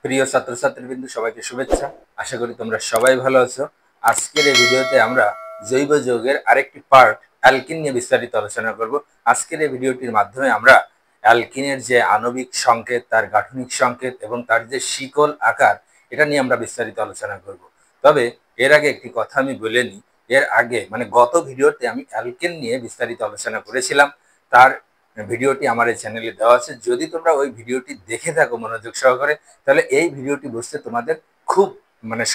প্রিয় ছাত্রছাত্রীবৃন্দ সবাইকে শুভেচ্ছা। আশা করি তোমরা সবাই ভালো আছো। আজকের এই ভিডিওতে আমরা জৈব যৌগের আরেকটি পার্ট অ্যালকিন নিয়ে বিস্তারিত আলোচনা করব। আজকের এই ভিডিওটির মাধ্যমে আমরা অ্যালকিনের যে আণবিক সংকেত, তার গাঠনিক সংকেত এবং তার যে শিকল আকার, এটা নিয়ে আমরা বিস্তারিত আলোচনা করব। তবে এর আগে একটি কথা আমি বলে নিই। এর আগে গত ভিডিওতে আমি অ্যালকেন নিয়ে বিস্তারিত আলোচনা করেছিলাম। তার ভিডিওটি আমার এই চ্যানেলে দেওয়া আছে। যদি তোমরা ওই ভিডিওটি দেখে থাকো মনোযোগ সহকারে, তাহলে এই ভিডিওটি বুঝতে তোমাদের খুব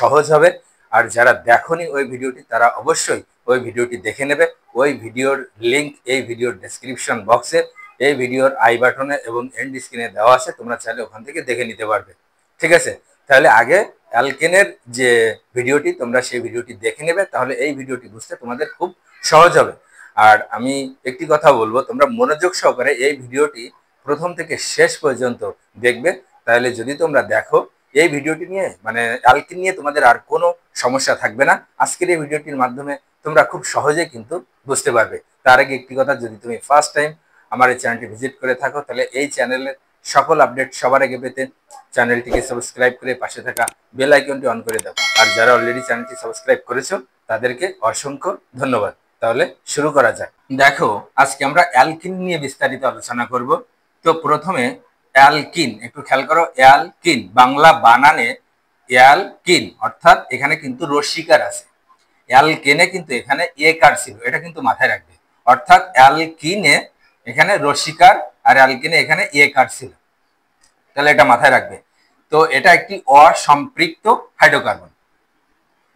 সহজ হবে। আর যারা দেখোনি ওই ভিডিওটি, তারা অবশ্যই ওই ভিডিওটি দেখে নেবে। ওই ভিডিওর লিংক এই ভিডিওর ডেসক্রিপশন বক্সে, এই ভিডিওর আই বাটনে এবং এন্ড স্ক্রিনে দেওয়া আছে। তোমরা চাইলে ওখান থেকে দেখে নিতে পারবে। ঠিক আছে, তাহলে আগে অ্যালকেনের যে ভিডিওটি, তোমরা সেই ভিডিওটি দেখে নেবে, তাহলে এই ভিডিওটি বুঝতে তোমাদের খুব সহজ হবে। আর আমি একটি কথা বলবো, তোমরা মনোযোগ সহকারে এই ভিডিওটি প্রথম থেকে শেষ পর্যন্ত দেখবে। তাহলে যদি তোমরা দেখো, এই ভিডিওটি নিয়ে অ্যালকিন নিয়ে তোমাদের আর কোনো সমস্যা থাকবে না। আজকের এই ভিডিওটির মাধ্যমে তোমরা খুব সহজে কিন্তু বুঝতে পারবে। তার আগে একটি কথা, যদি তুমি ফার্স্ট টাইম আমার এই চ্যানেলটি ভিজিট করে থাকো, তাহলে এই চ্যানেলের সকল আপডেট সবার আগে পেতে চ্যানেলটিকে সাবস্ক্রাইব করে পাশে থাকা বেল আইকনটি অন করে দাও। আর যারা অলরেডি চ্যানেলটি সাবস্ক্রাইব করেছো, তাদেরকে অসংখ্য ধন্যবাদ। তাহলে শুরু করা যাক। দেখো, আজকে আমরা অ্যালকিন নিয়ে বিস্তারিত আলোচনা করব। তো প্রথমে অ্যালকিন, একটু খেয়াল করো। অ্যালকিন বাংলা বানানে অ্যালকিন, অর্থাৎ এখানে কিন্তু রস্যিকার আছে। অ্যালকেনে কিন্তু এখানে একার ছিল, এটা কিন্তু মাথায় রাখবে। অর্থাৎ অ্যালকিনে এখানে রস্যিকার, আর অ্যালকিনে এখানে একার ছিল, তাহলে এটা মাথায় রাখবে। তো এটা একটি অসম্পৃক্ত হাইড্রোকার্বন।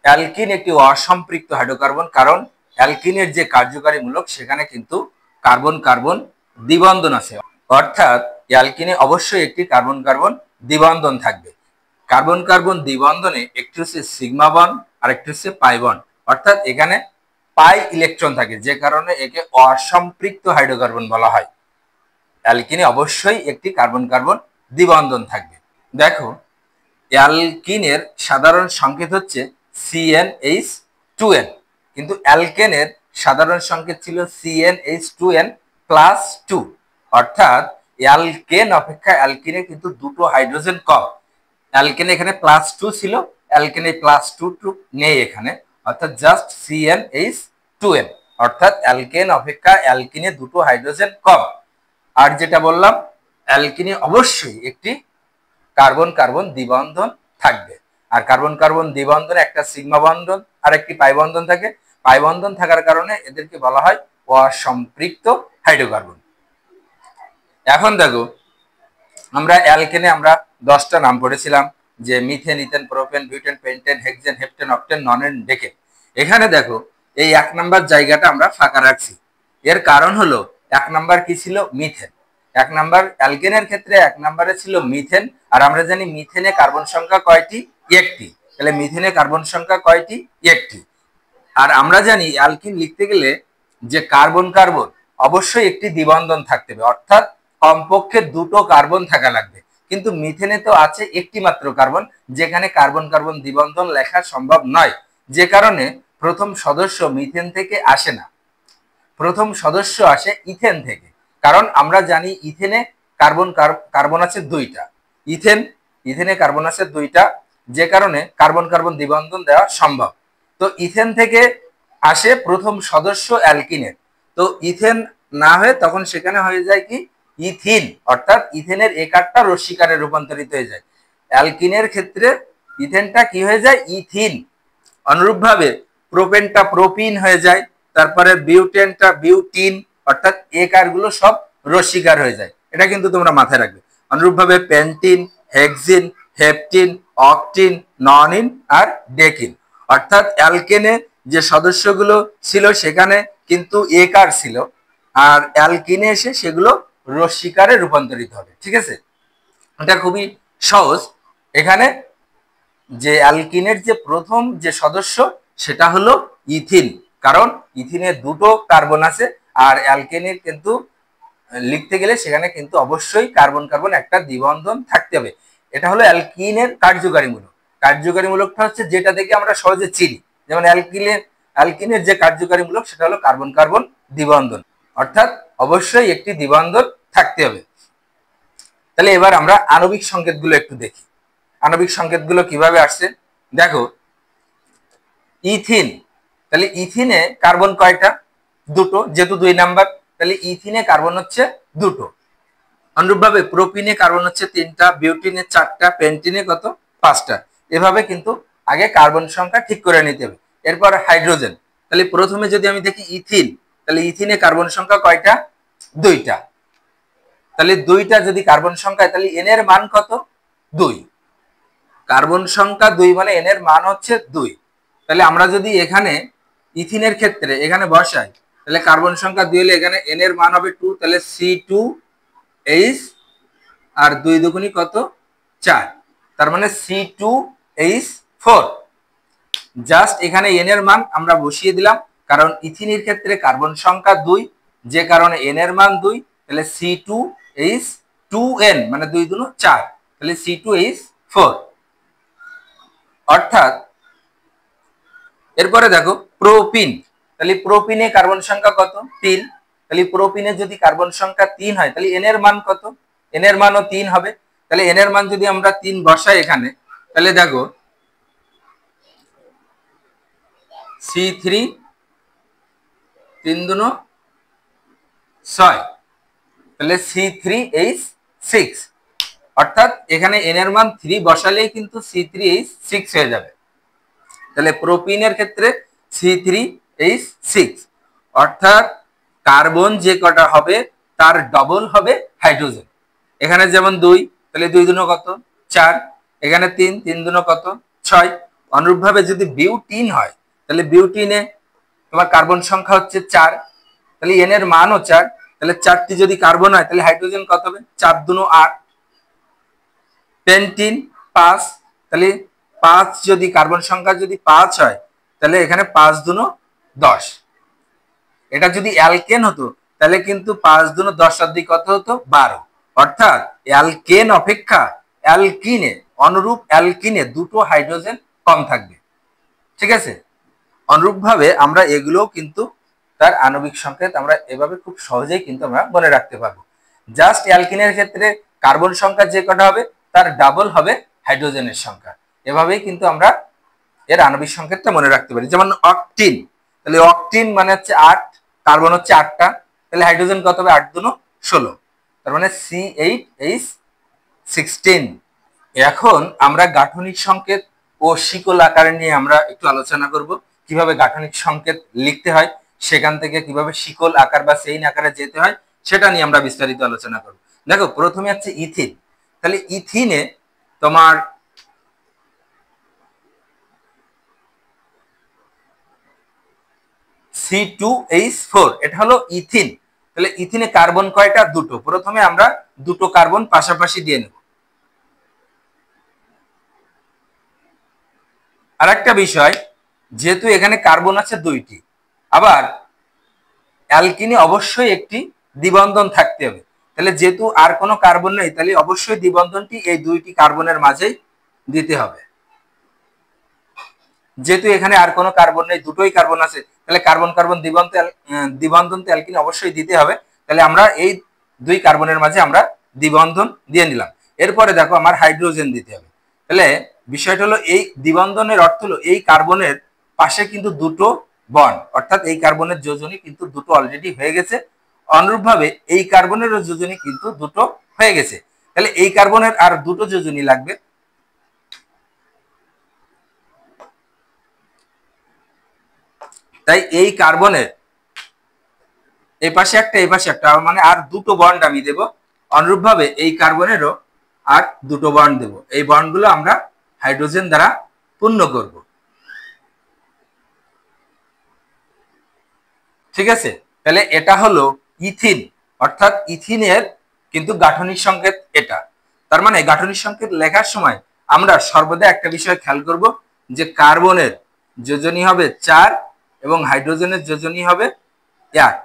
অ্যালকিন একটি অসম্পৃক্ত হাইড্রোকার্বন, কারণ অ্যালকিনের যে কার্যকারী মূলক, সেখানে কিন্তু কার্বন কার্বন দ্বিবন্ধন আছে। অর্থাৎ অ্যালকিনে অবশ্যই একটি কার্বন কার্বন দ্বিবন্ধন থাকবে। কার্বন কার্বন দ্বিবন্ধনে একটি হচ্ছে সিগমা বন্ড আর একটি হচ্ছে পাই বন্ড। অর্থাৎ এখানে পাই ইলেকট্রন থাকে, যে কারণে একে অসম্পৃক্ত হাইড্রোকার্বন বলা হয়। অ্যালকিনে অবশ্যই একটি কার্বন কার্বন দ্বিবন্ধন থাকবে। দেখো, অ্যালকিনের সাধারণ সংকেত হচ্ছে CnH2n, কিন্তু অ্যালকেনের সাধারণ সংকেত ছিল CnH2n+2। অর্থাৎ অ্যালকেন অপেক্ষা অ্যালকিনে কিন্তু দুটো হাইড্রোজেন কম। অ্যালকেনে এখানে +2 ছিল, অ্যালকেনে +2 নেই এখানে, অর্থাৎ জাস্ট CnH2n। অর্থাৎ অ্যালকেন অপেক্ষা অ্যালকিনে দুটো হাইড্রোজেন কম। আর যেটা বললাম, অ্যালকিনে অবশ্যই একটি কার্বন কার্বন দ্বিবন্ধন থাকবে। আর কার্বন কার্বন দ্বিবন্ধনে একটা সিগমা বন্ধন আর একটি পাই বন্ধন থাকে। পাই বন্ধন থাকার কারণে এদেরকে বলা হয় অসম্পৃক্ত হাইড্রোকার্বন। এখন দেখো, আমরা অ্যালকেনে 10টা নাম পড়েছিলাম, যে methane, ethane, propane, butane, pentane, hexane, heptane, octane, nonane, decane. এখানে দেখো, এই 1 নাম্বার জায়গাটা আমরা ফাঁকা রাখছি। এর কারণ হলো, 1 নাম্বার কি ছিল? মিথেন। 1 নাম্বার অ্যালকেনের ক্ষেত্রে 1 নাম্বারে ছিল মিথেন। আর আমরা জানি মিথেনে কার্বন সংখ্যা কয়টি? একটি। তাহলে মিথেনে কার্বন সংখ্যা কয়টি? একটি। আর আমরা জানি অ্যালকিন লিখতে গেলে যে কার্বন কার্বন অবশ্যই একটি দ্বিবন্ধন থাকতে হবে, অর্থাৎ কমপক্ষে দুটো কার্বন থাকা লাগবে। কিন্তু মিথেনে তো আছে একটি মাত্র কার্বন, যেখানে কার্বন কার্বন দ্বিবন্ধন লেখা সম্ভব নয়, যে কারণে প্রথম সদস্য মিথেন থেকে আসে না, প্রথম সদস্য আসে ইথেন থেকে। কারণ আমরা জানি ইথেনে কার্বন কার্বন আছে 2টা। ইথেনে কার্বন আছে 2টা, যে কারণে কার্বন কার্বন দ্বিবন্ধন দেওয়া সম্ভব। তো ইথেন থেকে আসে প্রথম সদস্য অ্যালকিনের। তো ইথেন না হয়ে তখন সেখানে হয়ে যায় কি? ইথিন। অর্থাৎ ইথেনের একারটা রস্যিকারে রূপান্তরিত হয়ে যায়। অ্যালকিনের ক্ষেত্রে ইথেনটা কি হয়ে যায়? ইথিন। অনুরূপভাবে প্রোপেনটা প্রোপিন হয়ে যায়, তারপরে বিউটেনটা বিউটিন। অর্থাৎ একারগুলো সব রস্যিকার হয়ে যায়, এটা কিন্তু তোমরা মাথায় রাখবে। অনুরূপভাবে পেন্টিন, হেক্সিন, হেপটিন, অক্টিন, ননিন আর ডেকিন। অর্থাৎ অ্যালকেনে যে সদস্যগুলো ছিল সেখানে কিন্তু একার ছিল, আর অ্যালকিনে এসে সেগুলো রস্যিকারে রূপান্তরিত হবে। ঠিক আছে, এটা খুবই সহজ। এখানে যে অ্যালকিনের যে প্রথম যে সদস্য, সেটা হলো ইথিন, কারণ ইথিনের দুটো কার্বন আছে। আর অ্যালকেনের কিন্তু লিখতে গেলে সেখানে কিন্তু অবশ্যই কার্বন কার্বন একটা দ্বিবন্ধন থাকতে হবে। এটা হলো অ্যালকিনের কার্যকারীমূলক। কার্যকারীমূলকটা হচ্ছে যেটা দেখে আমরা সহজে চিনি। যেমন অ্যালকিনের যে কার্যকারীমূলক, সেটা হলো কার্বন কার্বন দ্বিবন্ধন, অর্থাৎ অবশ্যই একটি দ্বিবন্ধন থাকতে হবে। তাহলে এবার আমরা আণবিক সংকেতগুলো একটু দেখি। আণবিক সংকেতগুলো কিভাবে আসছে দেখো। ইথিন, তাহলে ইথিনে কার্বন কয়টা? দুটো, যেহেতু 2 নাম্বার, তাহলে ইথিনে কার্বন হচ্ছে দুটো। অনুরূপভাবে প্রোপিনে কার্বন হচ্ছে 3টা, বিউটিনে 4টা, পেন্টিনে কত? 5টা। এভাবে কিন্তু আগে কার্বন সংখ্যা ঠিক করে নিতে হবে। এরপর হাইড্রোজেন, তাহলে প্রথমে যদি আমি দেখি ইথিন, তাহলে ইথিনে কার্বন সংখ্যা কয়টা? 2টা। তাহলে 2টা যদি কার্বন সংখ্যা, তাহলে এন এর মান কত? 2। কার্বন সংখ্যা 2 মানে এন এর মান হচ্ছে 2। তাহলে আমরা যদি এখানে ইথিনের ক্ষেত্রে এখানে বসাই, তাহলে কার্বন সংখ্যা 2 হলে এখানে এন এর মান হবে 2, তাহলে C2H, আর 2 দুগুণী কত? 4, তার মানে C2H4। জাস্ট এখানে এন এর মান আমরা বসিয়ে দিলাম, কারণ ইথিনের ক্ষেত্রে কার্বন সংখ্যা 2, যে কারণে এন এর মান 2, তাহলে C2H2n মানে 2 দুগুণ 4, তাহলে C2H4। অর্থাৎ এরপরে দেখো প্রোপিন, তাহলে প্রোপিনে কার্বন সংখ্যা কত? 3। তাহলে প্রোপিনে যদি কার্বন সংখ্যা 3 হয়, তাহলে এন এর মান কত? এন এর মানও 3 হবে। তাহলে এন এর মান যদি আমরা 3 বসাই এখানে, তাহলে দেখো C3 3 দুগুণ 6, তাহলে C3H6। অর্থাৎ এখানে এন এর মান 3 বসালেই কিন্তু C3H6 হয়ে যাবে। তাহলে প্রোপিনের ক্ষেত্রে C3H6, অর্থাৎ কার্বন যে কটা হবে তার ডবল হবে হাইড্রোজেন। এখানে যেমন 2, তাহলে 2 দুগুণ কত? 4, এখানে 3, 3 দুগুণ কত? 6। অনুরূপভাবে যদি বিউটিন হয়, তাহলে বিউটিনে তোমার কার্বন সংখ্যা হচ্ছে 4, তাহলে এন এর মানও 4, তাহলে 4টি যদি কার্বন হয়, তাহলে হাইড্রোজেন কত হবে? 4 দুগুণ 8। পেন্টিন 5, তাহলে 5 যদি কার্বন সংখ্যা যদি 5 হয়, তাহলে এখানে 5 দুগুণ 10। এটা যদি অ্যালকেন হতো, তাহলে কিন্তু 5 দুগুণ 10 আর 2 কত হতো? 12। অর্থাৎ অ্যালকেন অপেক্ষা অ্যালকিনে, অনুরূপ অ্যালকিনে দুটো হাইড্রোজেন কম থাকবে। ঠিক আছে? অনুরূপভাবে আমরা এগুলোও কিন্তু তার আণবিক সংকেত আমরা এভাবে খুব সহজেই কিন্তু আমরা মনে রাখতে পারবো। জাস্ট অ্যালকিনের ক্ষেত্রে কার্বন সংখ্যা যে কটা হবে তার ডাবল হবে হাইড্রোজেনের সংখ্যা। এভাবেই কিন্তু আমরা এর আণবিক সংকেতটা মনে রাখতে পারি। যেমন অকটিন, তাহলে অকটিন মানে হচ্ছে 8, কার্বন হচ্ছে 8টা, তাহলে হাইড্রোজেন কত হবে? 8 দুগুণ 16, তার মানে C8H16। এখন আমরা গাঠনিক সংকেত ও শিকল আকারে নিয়ে আমরা একটু আলোচনা করব, কিভাবে গাঠনিক সংকেত লিখতে হয়, সেখান থেকে কিভাবে শিকল আকার বা চেইন আকারে যেতে হয় সেটা নিয়ে আমরা বিস্তারিত আলোচনা করব। দেখো প্রথমে হচ্ছে ইথিন, তাহলে ইথিনে তোমার C2H4, এটা হলো ইথিন। তাহলে ইথিনে কার্বন কয়টা? দুটো। প্রথমে আমরা দুটো কার্বন পাশাপাশি দিয়ে নেব। আরেকটা বিষয়, যেহেতু এখানে কার্বন আছে 2টি, আবার অ্যালকিনে অবশ্যই একটি দ্বিবন্ধন থাকতে হবে। তাহলে যেহেতু আর কোনো কার্বন নেই, তাহলে অবশ্যই দ্বিবন্ধনটি এই 2টি কার্বনের মাঝেই দিতে হবে। যেহেতু এখানে আর কোনো কার্বন নেই, দুটোই কার্বন আছে, তাহলে কার্বন কার্বন দ্বিবন্ধন তো অ্যালকিনে অবশ্যই দিতে হবে। তাহলে আমরা এই 2 কার্বনের মাঝে আমরা দ্বিবন্ধন দিয়ে নিলাম। এরপরে দেখো আমার হাইড্রোজেন দিতে হবে। তাহলে বিষয়টা হলো, এই দ্বিবন্ধনের অর্থ হলো এই কার্বনের পাশে কিন্তু দুটো বন্ড, অর্থাৎ এই কার্বনের যোজনী কিন্তু দুটো অলরেডি হয়ে গেছে। অনুরূপভাবে এই কার্বনেরও যোজনী কিন্তু দুটো হয়ে গেছে। তাহলে এই কার্বনের আর দুটো যোজনী লাগবে। তাই এই কার্বনের এই পাশে একটা, এই পাশে একটা, মানে আর দুটো বন্ড আমি দেব। অনুরূপভাবে এই কার্বনেরও আর দুটো বন্ড দেব। এই বন্ডগুলো আমরা হাইড্রোজেন দ্বারা পূর্ণ করব। ঠিক আছে? তাহলে এটা হলো ইথিন, অর্থাৎ ইথিনের কিন্তু গাঠনিক সংকেত এটা। তার মানে গাঠনিক সংকেত লেখার সময় আমরা সর্বদা একটা বিষয় খেয়াল করব, যে কার্বনের যোজনী হবে 4 এবং হাইড্রোজেনের যোজনী হবে 1।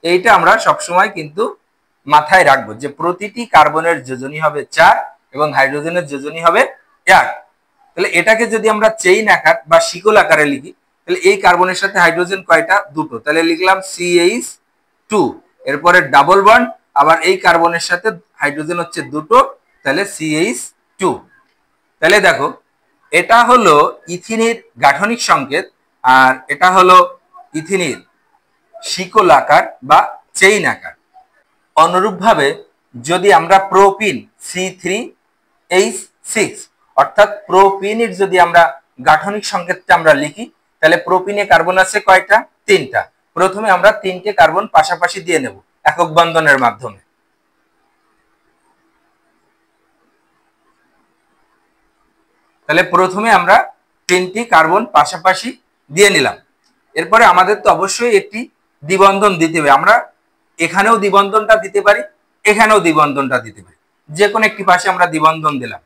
এইটা আমরা সবসময় কিন্তু মাথায় রাখবো, যে প্রতিটি কার্বনের যোজনী হবে 4 এবং হাইড্রোজেনের যোজনী হবে 1। তাহলে এটাকে যদি আমরা চেইন আকার বা শিকল আকারে লিখি, তাহলে এই কার্বনের সাথে হাইড্রোজেন কয়টা? দুটো, তাহলে লিখলাম CH2, এরপরে ডাবল বন্ড, আবার এই কার্বনের সাথে হাইড্রোজেন হচ্ছে দুটো, তাহলে CH2। তাহলে দেখো এটা হলো ইথিনের গাঠনিক সংকেত, আর এটা হলো ইথিনের শিকল আকার বা চেইন আকার। অনুরূপভাবে যদি আমরা প্রোপিন C3H6 অর্থাৎ প্রোপিনের যদি আমরা গাঠনিক সংকেতটা আমরা লিখি, তাহলে প্রোপিনে কার্বন আছে কয়টা? 3টা। প্রথমে আমরা 3টে কার্বন পাশাপাশি দিয়ে নেব একক বন্ধনের মাধ্যমে। তাহলে প্রথমে আমরা 3টি কার্বন পাশাপাশি দিয়ে নিলাম। এরপরে আমাদের তো অবশ্যই একটি দ্বিবন্ধন দিতে হবে। আমরা এখানেও দ্বিবন্ধনটা দিতে পারি, এখানেও দ্বিবন্ধনটা দিতে পারি, যে কোনো একটি পাশে আমরা দ্বিবন্ধন দিলাম।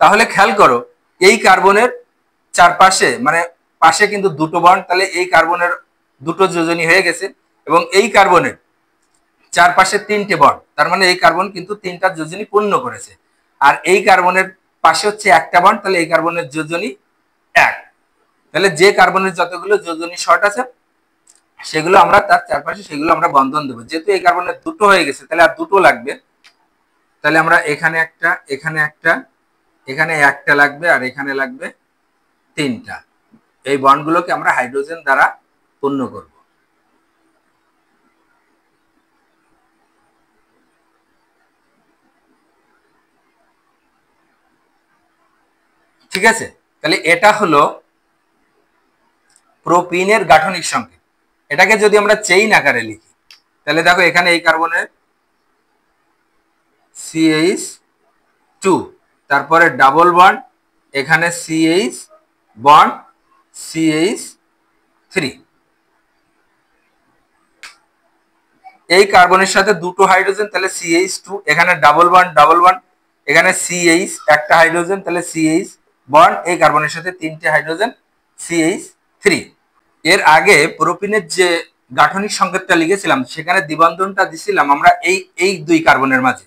তাহলে খেয়াল করো এই কার্বনের চারপাশে মানে পাশে কিন্তু দুটো বন্ড, তাহলে এই কার্বনের দুটো যোজনী হয়ে গেছে, এবং এই কার্বনের চারপাশে 3টে বন্ড, তার মানে এই কার্বন কিন্তু 3টা যোজনী পূর্ণ করেছে। আর এই কার্বনের পাশে হচ্ছে একটা বন্ড, তাহলে এই কার্বনের যোজনী 1। তাহলে যে কার্বনের যতগুলো যোজনী শর্ট আছে সেগুলো আমরা তার চারপাশে সেগুলো আমরা বন্ধন দেবো। যেহেতু এই কার্বনের দুটো হয়ে গেছে তাহলে আর দুটো লাগবে, তাহলে আমরা এখানে একটা, এখানে একটা, এখানে একটা লাগবে, আর এখানে লাগবে 3টা। এই বন্ডগুলোকে আমরা হাইড্রোজেন দ্বারা পূর্ণ করব। ঠিক আছে, তাহলে এটা হলো প্রোপিনের গাঠনিক সংকেত। এটাকে যদি আমরা চেইন আকারে লিখি, তাহলে দেখো এখানে এই কার্বনের CH2, তারপরে ডাবল বন্ড, এখানে CH বন্ড CH3, এই কার্বনের সাথে দুটো হাইড্রোজেন, তাহলে CH2, এখানে ডাবল বন্ড ডাবল বন্ড, এখানে CH একটা হাইড্রোজেন, তাহলে CH বন্ড, এই কার্বনের সাথে 3টে হাইড্রোজেন CH3। এর আগে প্রোপিনের যে গাঠনিক সংকেতটা লিখেছিলাম সেখানে দ্বিবন্ধনটা দিছিলাম আমরা এই দুই কার্বনের মাঝে।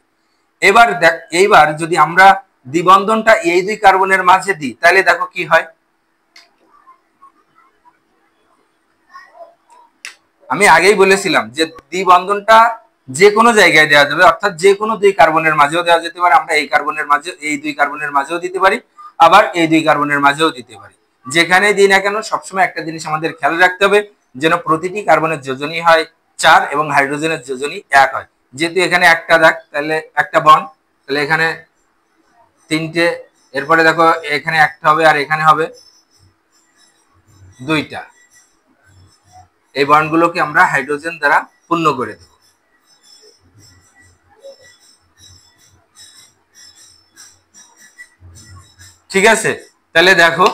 এইবার যদি আমরা দ্বিবন্ধনটা এই দুই কার্বনের মাঝে দিই তাহলে দেখো কি হয়। আমি আগেই বলেছিলাম যে দ্বিবন্ধনটা যে কোনো জায়গায় দেওয়া যাবে, অর্থাৎ যে কোনো দুই কার্বনের মাঝেও দেওয়া যেতে পারে। আমরা এই কার্বনের মাঝে, এই দুই কার্বনের মাঝেও দিতে পারি, আবার এই দুই কার্বনের মাঝেও দিতে পারি। যেখানে দিই না কেন সবসময় একটা জিনিস আমাদের খেয়াল রাখতে হবে, যেন প্রতিটি কার্বনের যোজনী হয় 4 এবং হাইড্রোজেনের যোজনী 1 হয়। যেহেতু এখানে একটা দাগ, তাহলে একটা বন্ড, তাহলে এখানে 3টে, এরপরে দেখো এখানে একটা হবে আর এখানে হবে 2টা। এই বন্ডগুলোকে আমরা হাইড্রোজেন দ্বারা পূর্ণ করে দেব। ঠিক আছে, তাহলে দেখো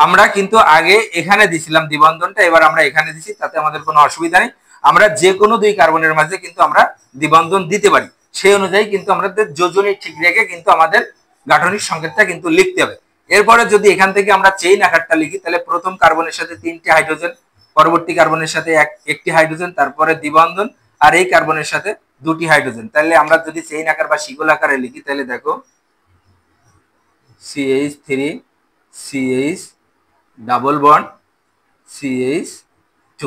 আমরা কিন্তু আগে এখানে দিছিলাম দ্বিবন্ধনটা, এবার আমরা এখানে দিছি, তাতে আমাদের কোনো অসুবিধা নেই। আমরা যে কোনো দুই কার্বনের মাঝে কিন্তু আমরা দ্বিবন্ধন দিতে পারি, সেই অনুযায়ী কিন্তু আমাদের যোজনী ঠিক রেখে কিন্তু আমাদের গাঠনিক সংকেতটা কিন্তু লিখতে হবে। এরপরে যদি এখান থেকে আমরা চেইন আকারটা লিখি, তাহলে প্রথম কার্বনের সাথে 3টে হাইড্রোজেন, পরবর্তী কার্বনের সাথে একটি হাইড্রোজেন, তারপরে দ্বিবন্ধন, আর এই কার্বনের সাথে 2টি হাইড্রোজেন। তাহলে আমরা যদি চেইন আকার বা শিকল আকারে লিখি, তাহলে দেখো CH3 CH double bond CH2।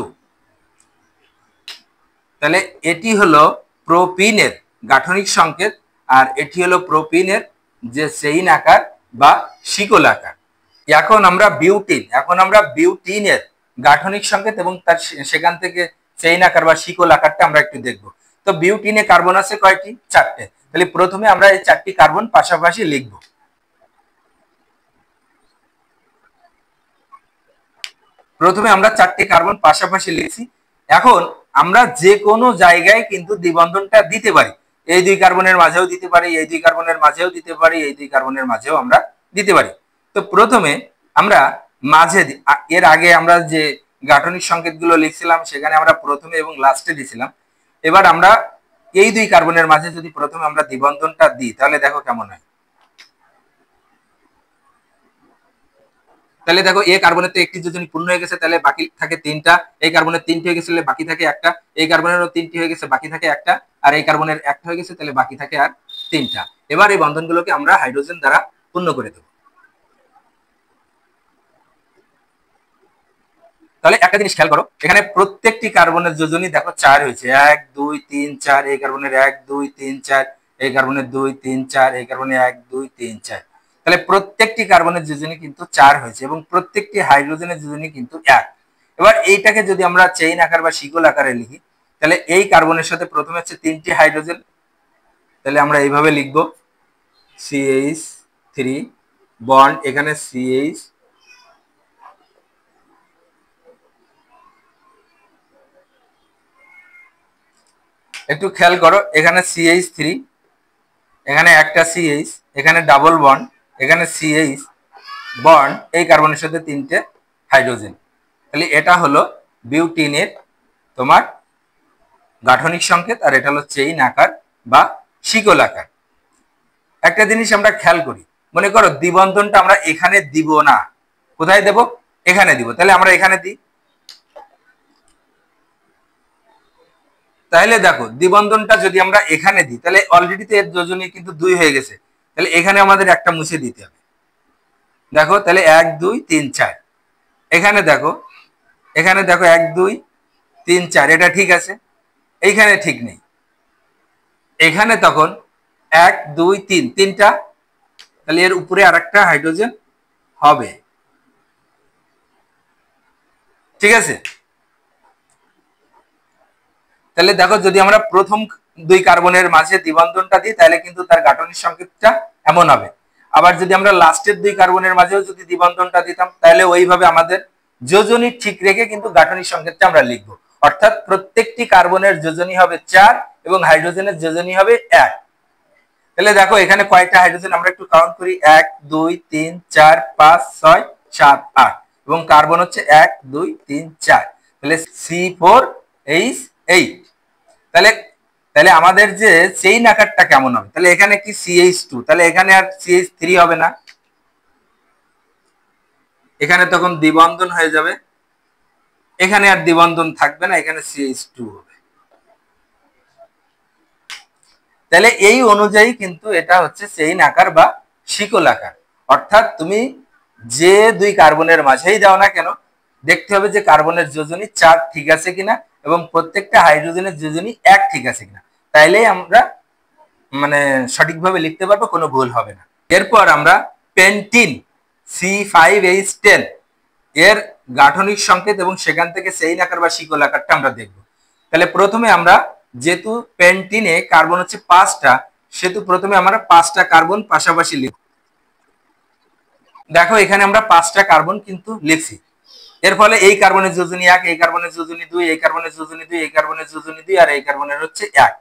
তাহলে এটি হলো প্রোপিনের গাঠনিক সংকেত, আর এটি হলো প্রোপিনের যে চেইন আকার বা শিকল আকার। এখন আমরা বিউটিনের গাঠনিক সংকেত এবং তার সেখান থেকে চেইন আকার বা শিকল আকারটা আমরা একটু দেখব। তো বিউটিনে কার্বন আছে কয়টি? 4টে। তাহলে প্রথমে আমরা এই 4টি কার্বন পাশাপাশি লিখব। প্রথমে আমরা 4টি কার্বন পাশাপাশি লিখছি। এখন আমরা যে কোনো জায়গায় কিন্তু দ্বিবন্ধনটা দিতে পারি, এই দুই কার্বনের মাঝেও দিতে পারি, এই দুই কার্বনের মাঝেও দিতে পারি, এই দুই কার্বনের মাঝেও আমরা দিতে পারি। তো প্রথমে আমরা মাঝে, এর আগে আমরা যে গাঠনিক সংকেতগুলো লিখছিলাম সেখানে আমরা প্রথমে এবং লাস্টে দিছিলাম। এবার আমরা এই দুই কার্বনের মাঝে যদি প্রথমে আমরা দ্বিবন্ধনটা দিই তাহলে দেখো কেমন হয়। তাহলে দেখো এই কার্বনের তো একটি যোজনী পূর্ণ হয়ে গেছে, তাহলে বাকি থাকে 3টা। এই কার্বনের 3টি হয়ে গেছে, বাকি থাকে একটা। এই কার্বনেরও 3টি হয়ে গেছে, বাকি থাকে একটা। আর এই কার্বনের একটা হয়ে গেছে, তাহলে বাকি থাকে আর 3টা। এবার এই বন্ধনগুলোকে আমরা হাইড্রোজেন দ্বারা পূর্ণ করে দেব। তাহলে একটা জিনিস খেয়াল করো, এখানে প্রত্যেকটি কার্বনের যোজনী দেখো 4 হয়েছে, 1 2 3 4। এই কার্বনের 1 2 3 4, এই কার্বনের 2 3 4, এই কার্বনে 1 2 3 4। তাহলে প্রত্যেকটি কার্বনের যোজনী কিন্তু 4 হয়েছে এবং প্রত্যেকটি হাইড্রোজেনের যোজনী কিন্তু 1। এবার এইটাকে যদি আমরা চেইন আকার বা শিকল আকারে লিখি, তাহলে এই কার্বনের সাথে প্রথমে হচ্ছে 3টি হাইড্রোজেন, তাহলে আমরা এইভাবে লিখব CH3 বন্ড, এখানে CH, একটু খেয়াল করো, এখানে CH3, এখানে একটা CH, এখানে ডাবল বন্ড, এখানে CH বন্ড, এই কার্বনের সাথে 3টে হাইড্রোজেন। তাহলে এটা হলো বিউটিনের তোমার গাঠনিক সংকেত, আর এটা হলো চেইন আকার বা শিকল আকার। একটা জিনিস আমরা খেয়াল করি, মনে করো দ্বিবন্ধনটা আমরা এখানে দিব না, কোথায় দেব? এখানে দিব। তাহলে আমরা এখানে দিই, তাহলে দেখো দ্বিবন্ধনটা যদি আমরা এখানে দিই, তাহলে অলরেডি তো এর যোজনী কিন্তু 2 হয়ে গেছে, তাহলে এখানে আমাদের একটা মুছে দিতে হবে। দেখো তাহলে 1 2 3 4, এখানে দেখো, এখানে দেখো 1 2 3 4, এটা ঠিক আছে, এইখানে ঠিক নেই, এখানে তখন 1 2 3, তিনটা, তাহলে এর উপরে আরেকটা হাইড্রোজেন হবে, ঠিক আছে। তাহলে দেখো যদি আমরা প্রথম 2 কার্বনের মাঝে দ্বিবন্ধনটা দিই, তাহলে কিন্তু তার গাঠনিক সংকেতটা এমন হবে। আবার যদি আমরা লাস্টের 2 কার্বনের মাঝেও যদি দ্বিবন্ধনটা দিতাম, তাহলে ওইভাবে আমাদের যোজনী ঠিক রেখে কিন্তু গাঠনিক সংকেতটা আমরা লিখবো। অর্থাৎ প্রত্যেকটি কার্বনের যোজনী হবে 4 এবং হাইড্রোজেনের যোজনী হবে 1। তাহলে দেখো এখানে কয়টা হাইড্রোজেন আমরা একটু কাউন্ট করি, 1 2 3 4 5 6 7 8, এবং কার্বন হচ্ছে 1 2 3 4, তাহলে C4H8। তাহলে তাহলে আমাদের যে চেইন আকারটা কেমন হবে, তাহলে এখানে কি CH2, তাহলে এখানে আর CH3 হবে না, এখানে তখন দ্বিবন্ধন হয়ে যাবে, এখানে আর দ্বিবন্ধন থাকবে না, এখানে CH2 হবে। তাহলে এই অনুযায়ী কিন্তু এটা হচ্ছে চেইন আকার বা শিকল আকার। অর্থাৎ তুমি যে 2 কার্বনের মাঝেই দাও না কেন, দেখতে হবে যে কার্বনের যোজনী 4 ঠিক আছে কিনা এবং প্রত্যেকটা হাইড্রোজেনের যোজনী 1 ঠিক আছে কিনা, তাইলেই আমরা মানে সঠিকভাবে লিখতে পারবো, কোনো ভুল হবে না। এরপর আমরা পেন্টিন C5H10 এর গাঠনিক সংকেত এবং সেখান থেকে চেইন আকার বা শিকল আকারটা আমরা দেখব। তাহলে প্রথমে আমরা, যেহেতু পেন্টিনে কার্বন হচ্ছে 5টা, সেহেতু প্রথমে আমরা 5টা কার্বন পাশাপাশি লিখব। দেখো এখানে আমরা 5টা কার্বন কিন্তু লিখছি, এর ফলে এই কার্বনের যোজনী 1, এই কার্বনের যোজনী 2, এই কার্বনের যোজনী 2, এই কার্বনের যোজনী 2, আর এই কার্বনের হচ্ছে 1,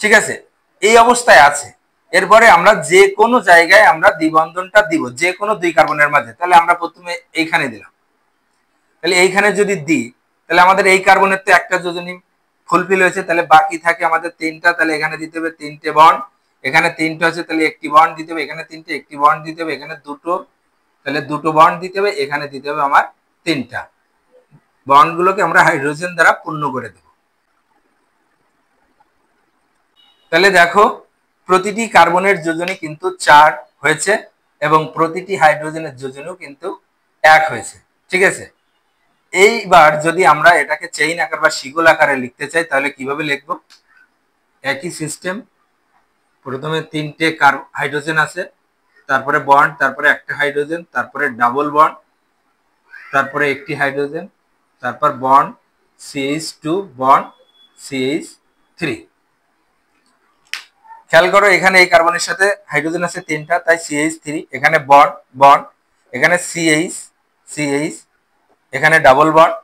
ঠিক আছে, এই অবস্থায় আছে। এরপরে আমরা যে কোনো জায়গায় আমরা দ্বিবন্ধনটা দিব, যে কোনো 2 কার্বনের মাঝে, তাহলে আমরা প্রথমে এইখানে দিলাম, তাহলে এইখানে যদি দিই, তাহলে আমাদের এই কার্বনের তো একটা যোজনী ফুলফিল হয়েছে, তাহলে বাকি থাকে আমাদের 3টা, তাহলে এখানে দিতে হবে 3টে বন্ড, এখানে 3টে আছে তাহলে একটি বন্ড দিতে হবে, এখানে 3টে একটি বন্ড দিতে হবে, এখানে 2টো, তাহলে 2টো বন্ড দিতে হবে, এখানে দিতে হবে আমার 3টা। বন্ডগুলোকে আমরা হাইড্রোজেন দ্বারা পূর্ণ করে দেব। তাহলে দেখো প্রতিটি কার্বনের যোজনী কিন্তু 4 হয়েছে এবং প্রতিটি হাইড্রোজেনের যোজনীও কিন্তু 1 হয়েছে, ঠিক আছে। এইবার যদি আমরা এটাকে চেইন আকার বা শিকল আকারে লিখতে চাই, তাহলে কিভাবে লিখবো? একই সিস্টেম, প্রথমে 3টে হাইড্রোজেন আছে, তারপরে বন্ড, তারপরে একটা হাইড্রোজেন, তারপরে ডাবল বন্ড, তারপরে একটি হাইড্রোজেন, তারপর বন্ড, CH2 বন্ড, CH3। খেয়াল করো এখানে এই কার্বনের সাথে হাইড্রোজেন আছে 3টা, তাই CH3, এখানে বন্ড বন্ড, এখানে CH, এখানে ডাবল বন্ড,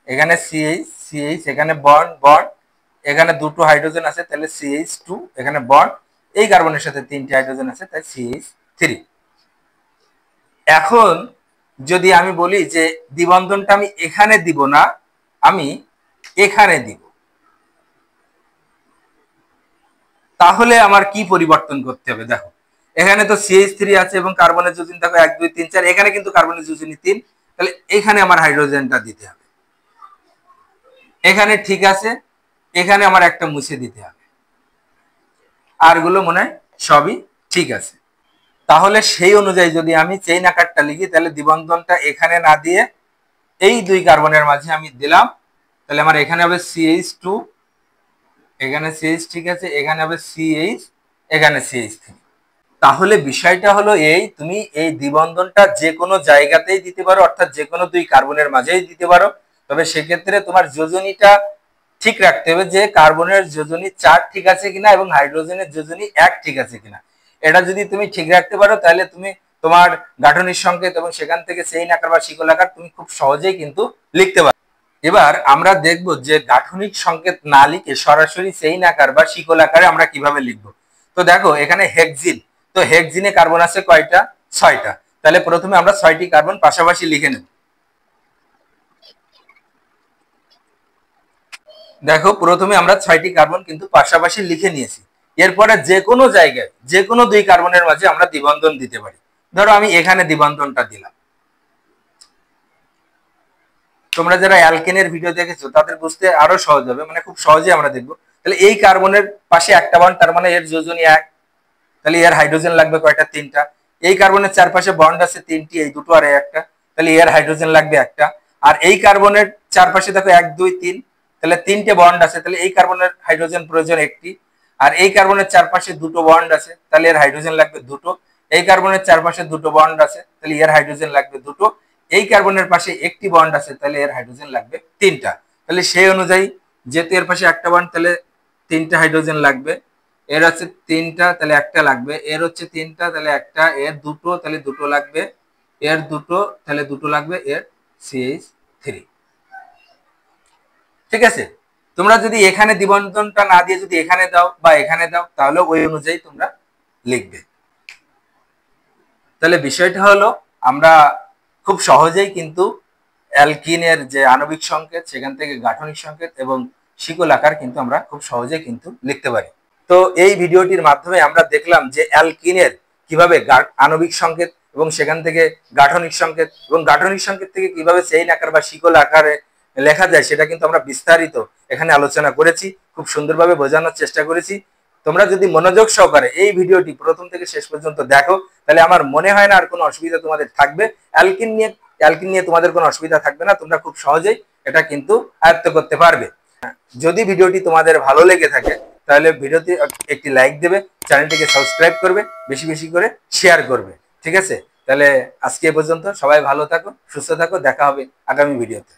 এখানে CH, এখানে বন্ড বন্ড, এখানে 2টো হাইড্রোজেন আছে তাহলে CH2, এখানে বন্ড, এই কার্বনের সাথে 3টে হাইড্রোজেন আছে তাই CH3। এখন যদি আমি বলি যে দ্বিবন্ধনটা আমি এখানে দিব না, আমি এখানে দিব, তাহলে আমার কি পরিবর্তন করতে হবে? দেখো এখানে তো CH3 আছে এবং কার্বনের যোজনী দেখো 1 2 3 4, এখানে কিন্তু কার্বনের যোজনী 3, তাহলে এখানে আমার হাইড্রোজেনটা দিতে হবে, এখানে ঠিক আছে, এখানে আমার একটা মুছে দিতে হবে, আরগুলো মনে হয় সবই ঠিক আছে। তাহলে সেই অনুযায়ী যদি আমি চেইন আকারটা লিখি, তাহলে দ্বিবন্ধনটা এখানে না দিয়ে এই 2 কার্বনের মাঝে আমি দিলাম, তাহলে আমার এখানে হবে CH2, এখানে CH ঠিক আছে, এখানে হবে CH, এখানে CH3। তাহলে বিষয়টা হলো এই, তুমি এই দ্বিবন্ধনটা যে কোনো জায়গাতেই দিতে পারো, অর্থাৎ যে কোনো দুই কার্বনের মাঝেই দিতে পারো। তবে সেক্ষেত্রে তোমার যোজনীটা ঠিক রাখতে হবে যে কার্বনের যোজনী 4 ঠিক আছে কিনা এবং হাইড্রোজেনের যোজনী 1 ঠিক আছে কিনা। এটা যদি তুমি ঠিক রাখতে পারো তাহলে তুমি তোমার গাঠনিক সংকেত এবং সেখান থেকে চেইন আকার বা শিকল আকার তুমি খুব সহজেই কিন্তু লিখতে পারো। এবার আমরা দেখব যে গাঠনিক সংকেত না লিখে সরাসরি চেইন আকার বা শিকল আকারে আমরা কিভাবে লিখব। তো দেখো এখানে হেক্সিন, তো হেক্সিনে কার্বন আছে কয়টা? 6টা। তাহলে প্রথমে আমরা 6টি কার্বন পাশাপাশি লিখে নেব। দেখো প্রথমে আমরা 6টি কার্বন কিন্তু পাশাপাশি লিখে নিয়েছি। এরপরে যে কোনো জায়গায় যে কোনো দুই কার্বনের মাঝে আমরা দ্বিবন্ধন দিতে পারি। ধরো আমি এখানে দ্বিবন্ধনটা দিলাম। তোমরা যারা অ্যালকেনের ভিডিও দেখেছো তাদের বুঝতে আরো সহজ হবে, মানে খুব সহজে আমরা দেখবো। তাহলে এই কার্বনের পাশে একটা বন্ড, তার মানে এর যোজনী 1। তাহলে এর হাইড্রোজেন লাগবে কয়টা? 3টা। এই কার্বনের চারপাশে বন্ড আছে 3টি, এই দুটো আর একটা, তাহলে এর হাইড্রোজেন লাগবে একটা। আর এই কার্বনের চারপাশে দেখো 1 2 3, তাহলে 3টে বন্ড আছে, তাহলে এই কার্বনের হাইড্রোজেন প্রয়োজন একটি। আর এই কার্বনের চারপাশে দুটো বন্ড আছে, তাহলে এর হাইড্রোজেন লাগবে দুটো। এই কার্বনের চারপাশে দুটো বন্ড আছে, তাহলে এর হাইড্রোজেন লাগবে দুটো। এই কার্বনের পাশে একটি বন্ড আছে, তাহলে এর হাইড্রোজেন লাগবে 3টা। তাহলে সেই অনুযায়ী যেহেতু এর পাশে একটা বন্ড, তাহলে 3টা হাইড্রোজেন লাগবে। এর হচ্ছে 3টা, তাহলে একটা লাগবে। এর হচ্ছে 3টা, তাহলে একটা। এর দুটো, তাহলে দুটো লাগবে। এর দুটো, তাহলে দুটো লাগবে। এর CH3। ঠিক আছে? তোমরা যদি এখানে দ্বিবন্ধনটা না দিয়ে যদি এখানে দাও বা এখানে দাও, তাহলে ওই অনুযায়ী তোমরা লিখবে। তাহলে বিষয়টা হলো আমরা খুব সহজেই কিন্তু অ্যালকিনের যে আণবিক সংকেত সেখান থেকে গাঠনিক সংকেত এবং শিকল আকার কিন্তু আমরা খুব সহজেই কিন্তু লিখতে পারি। তো এই ভিডিওটির মাধ্যমে আমরা দেখলাম যে অ্যালকিনের কিভাবে আণবিক সংকেত এবং সেখান থেকে গাঠনিক সংকেত এবং গাঠনিক সংকেত থেকে কিভাবে চেইন আকার বা শিকল আকারে লেখা যায় সেটা কিন্তু আমরা বিস্তারিত এখানে আলোচনা করেছি, খুব সুন্দরভাবে বোঝানোর চেষ্টা করেছি। তোমরা যদি মনোযোগ সহকারে এই ভিডিওটি প্রথম থেকে শেষ পর্যন্ত দেখো তাহলে আমার মনে হয় না আর কোনো অসুবিধা তোমাদের থাকবে। অ্যালকিন নিয়ে তোমাদের কোনো অসুবিধা থাকবে না, তোমরা খুব সহজেই এটা কিন্তু আয়ত্ত করতে পারবে। যদি ভিডিওটি তোমাদের ভালো লেগে থাকে তাহলে ভিডিওতে একটি লাইক দেবে, চ্যানেলটিকে সাবস্ক্রাইব করবে, বেশি বেশি করে শেয়ার করবে। ঠিক আছে? তাহলে আজকে এ পর্যন্ত, সবাই ভালো থাকো, সুস্থ থাকো, দেখা হবে আগামী ভিডিওতে।